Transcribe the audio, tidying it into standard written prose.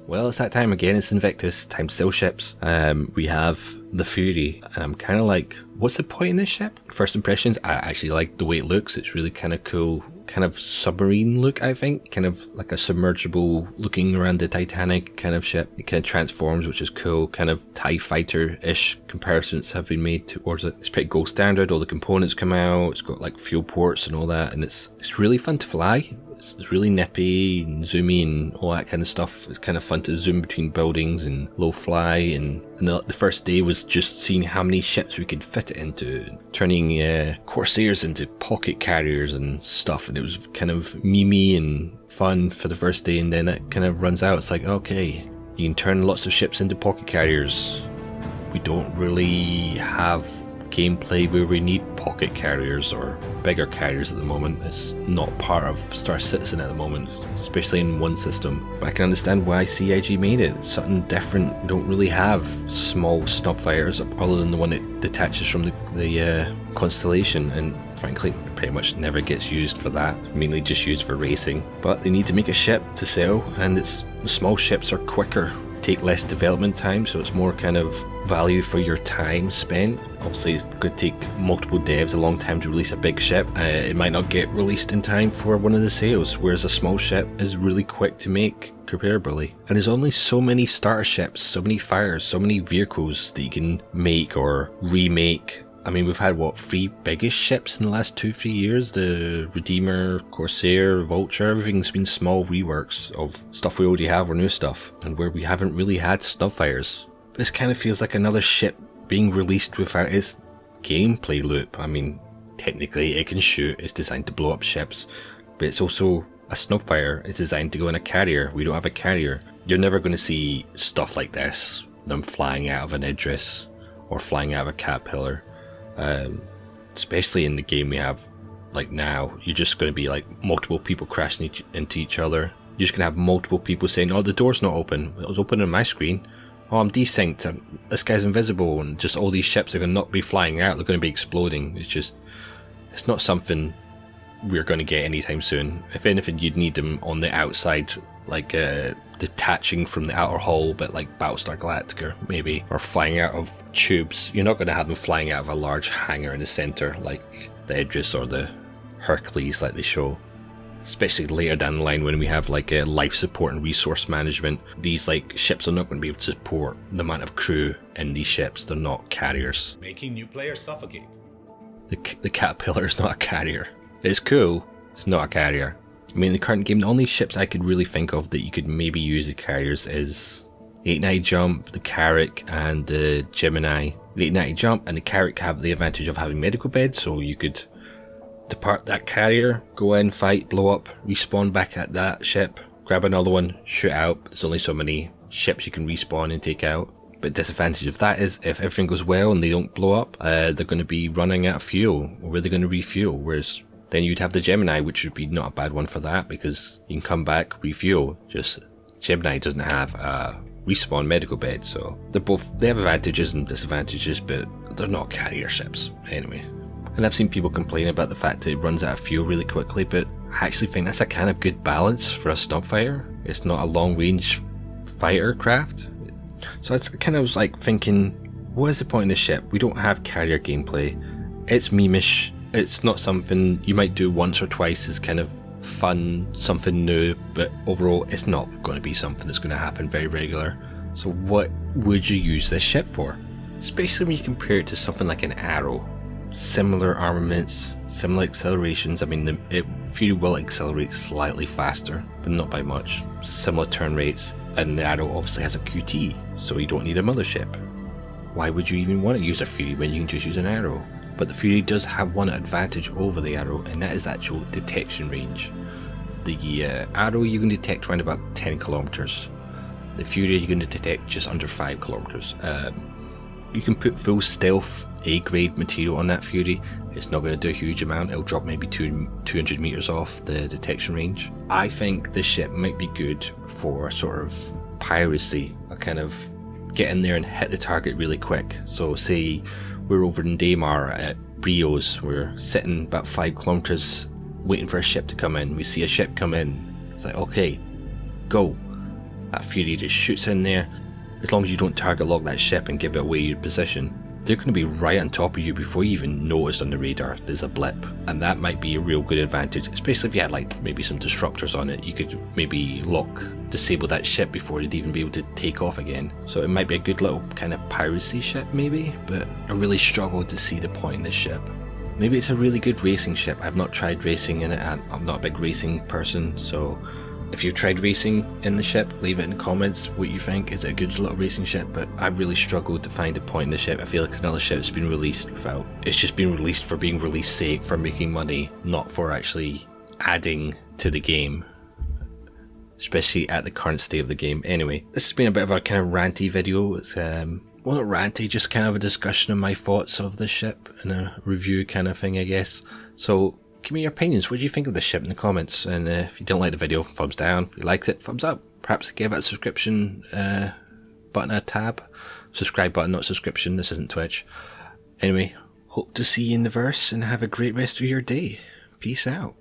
Well, it's that time again. It's Invictus, time to sell ships. We have the Fury, and I'm kind of like, what's the point in this ship? First impressions, I actually like the way it looks. It's really kind of cool, kind of submarine look, I think. Kind of like a submergible looking around the Titanic kind of ship. It kind of transforms, which is cool. Kind of TIE fighter-ish comparisons have been made towards it. It's pretty gold standard. All the components come out. It's got like fuel ports and all that, and it's really fun to fly. It's really nippy and zoomy and all that kind of stuff. It's kind of fun to zoom between buildings and low fly. And the first day was just seeing how many ships we could fit it into, turning Corsairs into pocket carriers and stuff. And it was kind of memey and fun for the first day, and then it kind of runs out. It's like, okay, you can turn lots of ships into pocket carriers. We don't really have gameplay where we need pocket carriers or bigger carriers at the moment. It's not part of Star Citizen at the moment, especially in one system. But I can understand why CIG made it. It's something different. We don't really have small snub fighters other than the one that detaches from the Constellation, and frankly it pretty much never gets used for that, mainly just used for racing. But they need to make a ship to sell, and the small ships are quicker, take less development time, so it's more kind of value for your time spent. Obviously it's going to take multiple devs a long time to release a big ship. It might not get released in time for one of the sales, whereas a small ship is really quick to make comparably. And there's only so many starter ships, so many fighters, so many vehicles that you can make or remake. I mean, we've had, what, 3 biggest ships in the last 2-3 years? The Redeemer, Corsair, Vulture, everything's been small reworks of stuff we already have or new stuff, and where we haven't really had snub fighters. This kind of feels like another ship being released without its gameplay loop. I mean, technically it can shoot, it's designed to blow up ships, but it's also a snub fighter. It's designed to go in a carrier. We don't have a carrier. You're never going to see stuff like this, them flying out of an Idris or flying out of a Caterpillar. Especially in the game we have like now, you're just going to be like multiple people crashing into each other. You're just going to have multiple people saying, oh, the door's not open. It was open on my screen. Oh, I'm desynced. This guy's invisible. And just all these ships are going to not be flying out. They're going to be exploding. It's not something we're going to get anytime soon. If anything, you'd need them on the outside, like detaching from the outer hull, but like Battlestar Galactica maybe, or flying out of tubes. You're not going to have them flying out of a large hangar in the center like the Idris or the Hercules like they show. Especially later down the line when we have like a life support and resource management. These like ships are not going to be able to support the amount of crew in these ships. They're not carriers. Making new players suffocate. The Caterpillar is not a carrier. It's cool, it's not a carrier. I mean, in the current game, the only ships I could really think of that you could maybe use as carriers is 890 Jump, the Carrack, and the Gemini. The 890 Jump and the Carrack have the advantage of having medical beds, so you could depart that carrier, go in, fight, blow up, respawn back at that ship, grab another one, shoot out. There's only so many ships you can respawn and take out. But disadvantage of that is if everything goes well and they don't blow up, they're going to be running out of fuel, or where they're going to refuel, whereas then you'd have the Gemini, which would be not a bad one for that, because you can come back, refuel. Just Gemini doesn't have a respawn medical bed, so they have advantages and disadvantages, but they're not carrier ships anyway. And I've seen people complain about the fact that it runs out of fuel really quickly, but I actually think that's a kind of good balance for a snub fighter. It's not a long range fighter craft. So it's kind of like thinking, what is the point of this ship? We don't have carrier gameplay. It's memeish. It's not something you might do once or twice as kind of fun, something new, but overall it's not going to be something that's going to happen very regular. So what would you use this ship for? Especially when you compare it to something like an Arrow. Similar armaments, similar accelerations. I mean, the Fury will accelerate slightly faster, but not by much. Similar turn rates, and the Arrow obviously has a QT, so you don't need a mothership. Why would you even want to use a Fury when you can just use an Arrow? But the Fury does have one advantage over the Arrow, and that is the actual detection range. The Arrow you can detect around about 10 kilometers. The Fury you can detect just under 5 kilometers. You can put full stealth A-grade material on that Fury. It's not going to do a huge amount. It'll drop maybe 200 meters off the detection range. I think this ship might be good for sort of piracy, a kind of get in there and hit the target really quick. So say we're over in Daymar at Brios, we're sitting about 5 kilometers waiting for a ship to come in. We see a ship come in, it's like, okay, go. that Fury just shoots in there. As long as you don't target lock that ship and give it away your position, they're going to be right on top of you before you even notice on the radar there's a blip, and that might be a real good advantage, especially if you had like maybe some disruptors on it. You could maybe disable that ship before it'd even be able to take off again. So it might be a good little kind of piracy ship maybe, but I really struggled to see the point in this ship. Maybe it's a really good racing ship. I've not tried racing in it, and I'm not a big racing person, so if you've tried racing in the ship, leave it in the comments what you think. Is it a good little racing ship? But I really struggled to find a point in the ship. I feel like another ship's been released without. It's just been released for being released sake, for making money, not for actually adding to the game, especially at the current state of the game. Anyway, this has been a bit of a kind of ranty video. It's well, not ranty, just kind of a discussion of my thoughts of the ship and a review kind of thing, I guess. So give me your opinions. What do you think of the ship in the comments? And if you don't like the video, thumbs down. If you liked it, thumbs up. Perhaps give it a subscription button, a tab. Subscribe button, not subscription. This isn't Twitch. Anyway, hope to see you in the verse and have a great rest of your day. Peace out.